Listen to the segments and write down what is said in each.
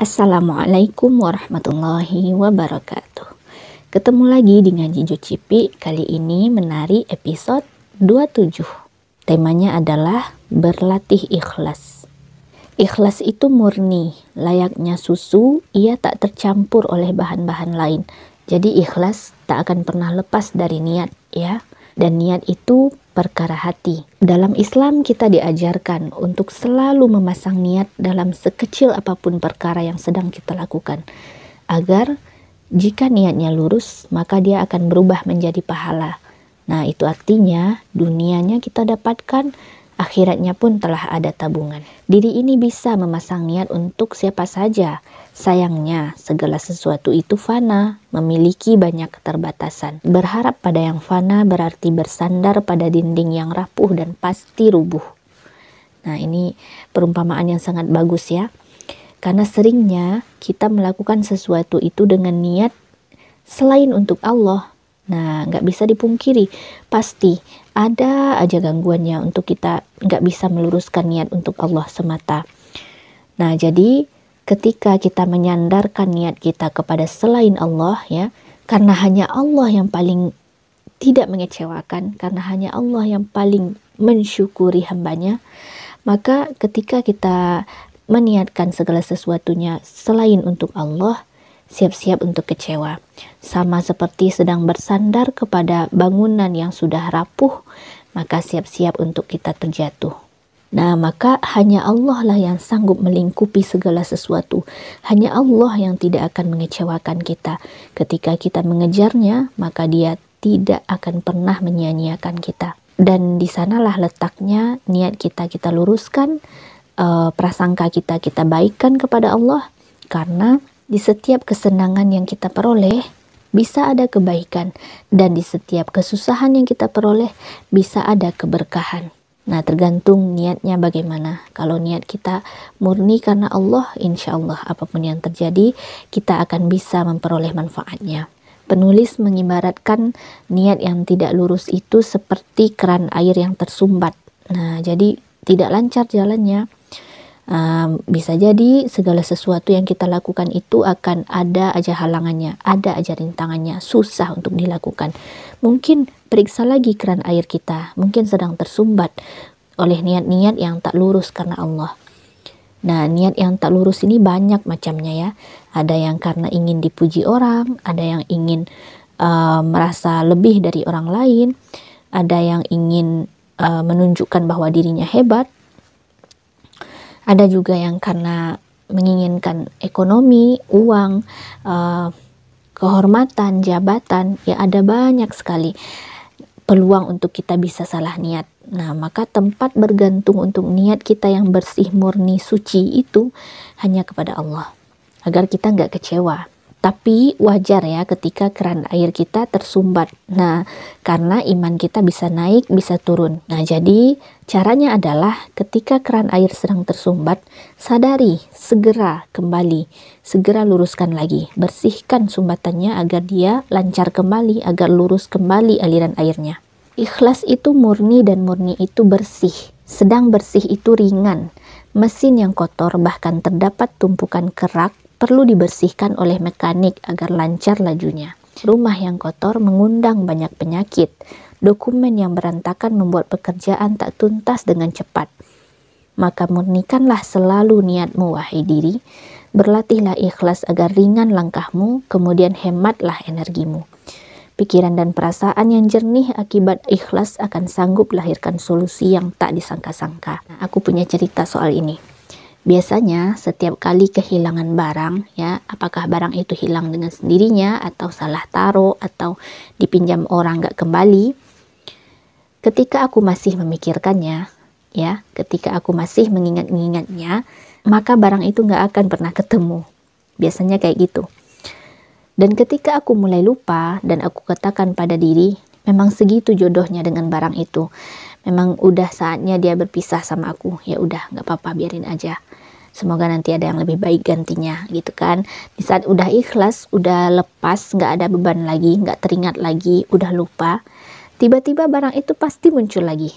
Assalamualaikum warahmatullahi wabarakatuh. Ketemu lagi dengan Jijo Cipi. Kali ini menari episode 27. Temanya adalah berlatih ikhlas. Ikhlas itu murni, layaknya susu, ia tak tercampur oleh bahan-bahan lain. Jadi ikhlas tak akan pernah lepas dari niat, ya. Dan niat itu perkara hati. Dalam Islam kita diajarkan untuk selalu memasang niat dalam sekecil apapun perkara yang sedang kita lakukan. Agar jika niatnya lurus, maka dia akan berubah menjadi pahala. Nah, itu artinya dunianya kita dapatkan, akhiratnya pun telah ada tabungan. Diri ini bisa memasang niat untuk siapa saja. Sayangnya, segala sesuatu itu fana, memiliki banyak keterbatasan. Berharap pada yang fana berarti bersandar pada dinding yang rapuh dan pasti rubuh. Nah, ini perumpamaan yang sangat bagus ya. Karena seringnya kita melakukan sesuatu itu dengan niat selain untuk Allah. Nah, nggak bisa dipungkiri, pasti ada aja gangguannya untuk kita nggak bisa meluruskan niat untuk Allah semata. Nah, jadi ketika kita menyandarkan niat kita kepada selain Allah ya, karena hanya Allah yang paling tidak mengecewakan, karena hanya Allah yang paling mensyukuri hambanya, maka ketika kita meniatkan segala sesuatunya selain untuk Allah, siap-siap untuk kecewa. Sama seperti sedang bersandar kepada bangunan yang sudah rapuh, maka siap-siap untuk kita terjatuh. Nah, maka hanya Allah lah yang sanggup melingkupi segala sesuatu. Hanya Allah yang tidak akan mengecewakan kita. Ketika kita mengejarnya, maka Dia tidak akan pernah menyia-nyiakan kita. Dan di sanalah letaknya niat kita luruskan, prasangka kita baikkan kepada Allah, karena di setiap kesenangan yang kita peroleh bisa ada kebaikan, dan di setiap kesusahan yang kita peroleh bisa ada keberkahan. Nah, tergantung niatnya bagaimana. Kalau niat kita murni karena Allah, insya Allah apapun yang terjadi kita akan bisa memperoleh manfaatnya. Penulis mengibaratkan niat yang tidak lurus itu seperti keran air yang tersumbat. Nah, jadi tidak lancar jalannya. Bisa jadi segala sesuatu yang kita lakukan itu akan ada aja halangannya, ada aja rintangannya, susah untuk dilakukan. Mungkin periksa lagi keran air kita, mungkin sedang tersumbat oleh niat-niat yang tak lurus karena Allah. Nah, niat yang tak lurus ini banyak macamnya ya. Ada yang karena ingin dipuji orang, ada yang ingin merasa lebih dari orang lain, ada yang ingin menunjukkan bahwa dirinya hebat. Ada juga yang karena menginginkan ekonomi, uang, kehormatan, jabatan. Ya, ada banyak sekali peluang untuk kita bisa salah niat. Nah, maka tempat bergantung untuk niat kita yang bersih, murni, suci itu hanya kepada Allah, agar kita nggak kecewa. Tapi wajar ya ketika keran air kita tersumbat. Nah, karena iman kita bisa naik, bisa turun. Nah, jadi caranya adalah ketika keran air sedang tersumbat, sadari, segera kembali, segera luruskan lagi, bersihkan sumbatannya agar dia lancar kembali, agar lurus kembali aliran airnya. Ikhlas itu murni dan murni itu bersih. Sedang bersih itu ringan. Mesin yang kotor bahkan terdapat tumpukan kerak perlu dibersihkan oleh mekanik agar lancar lajunya. Rumah yang kotor mengundang banyak penyakit. Dokumen yang berantakan membuat pekerjaan tak tuntas dengan cepat. Maka murnikanlah selalu niatmu, wahai diri. Berlatihlah ikhlas agar ringan langkahmu, kemudian hematlah energimu. Pikiran dan perasaan yang jernih akibat ikhlas akan sanggup lahirkan solusi yang tak disangka-sangka. Nah, aku punya cerita soal ini. Biasanya setiap kali kehilangan barang ya, apakah barang itu hilang dengan sendirinya atau salah taruh atau dipinjam orang gak kembali, ketika aku masih memikirkannya ya, ketika aku masih mengingat-ingatnya, maka barang itu gak akan pernah ketemu. Biasanya kayak gitu. Dan ketika aku mulai lupa dan aku katakan pada diri, memang segitu jodohnya dengan barang itu, memang udah saatnya dia berpisah sama aku, ya udah nggak apa-apa, biarin aja, semoga nanti ada yang lebih baik gantinya gitu kan. Di saat udah ikhlas, udah lepas, nggak ada beban lagi, nggak teringat lagi, udah lupa, tiba-tiba barang itu pasti muncul lagi.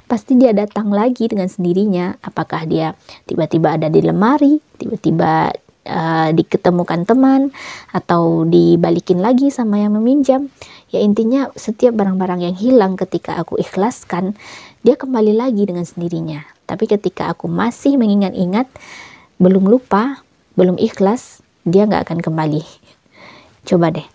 pasti dia datang lagi dengan sendirinya. Apakah dia tiba-tiba ada di lemari, tiba-tiba diketemukan teman, atau dibalikin lagi sama yang meminjam. Ya intinya setiap barang-barang yang hilang ketika aku ikhlaskan, dia kembali lagi dengan sendirinya. Tapi ketika aku masih mengingat-ingat, belum lupa, belum ikhlas, dia nggak akan kembali. Coba deh,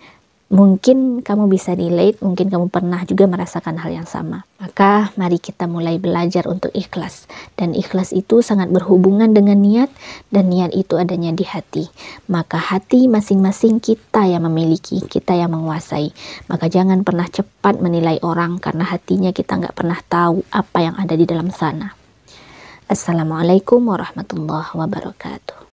mungkin kamu bisa relate, mungkin kamu pernah juga merasakan hal yang sama. Maka mari kita mulai belajar untuk ikhlas. Dan ikhlas itu sangat berhubungan dengan niat, dan niat itu adanya di hati. Maka hati masing-masing kita yang memiliki, kita yang menguasai. Maka jangan pernah cepat menilai orang, karena hatinya kita nggak pernah tahu apa yang ada di dalam sana. Assalamualaikum warahmatullahi wabarakatuh.